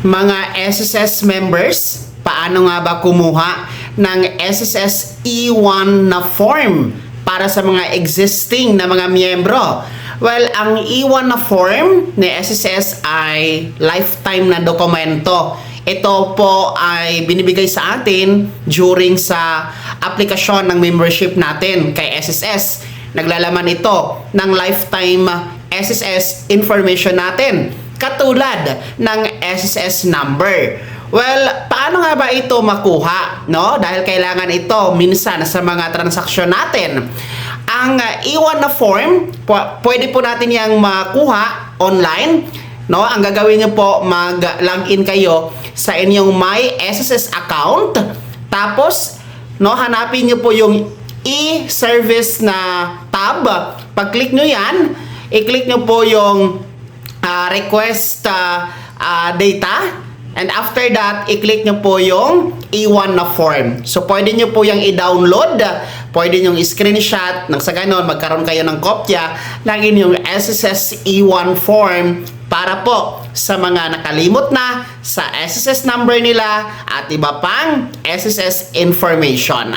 Mga SSS members, paano nga ba kumuha ng SSS E1 na form para sa mga existing na mga miyembro? Well, ang E1 na form ni SSS ay lifetime na dokumento. Ito po ay binibigay sa atin during sa aplikasyon ng membership natin kay SSS. Naglalaman ito ng lifetime SSS information natin, katulad ng SSS number. Well, paano nga ba ito makuha? No? Dahil kailangan ito minsan sa mga transaksyon natin. Ang E1 na form, pwede po natin yang makuha online. No? Ang gagawin niyo po, mag-login kayo sa inyong My SSS account. Tapos, no, hanapin niyo po yung e-service na tab. Pag-click nyo yan, i-click nyo po yung request data, and after that, i-click nyo po yung E1 na form. So, pwede nyo po yung i-download, pwede nyo i-screenshot, nang sa ganon, magkaroon kayo ng kopya ng inyong SSS E1 form para po sa mga nakalimot na sa SSS number nila at iba pang SSS information.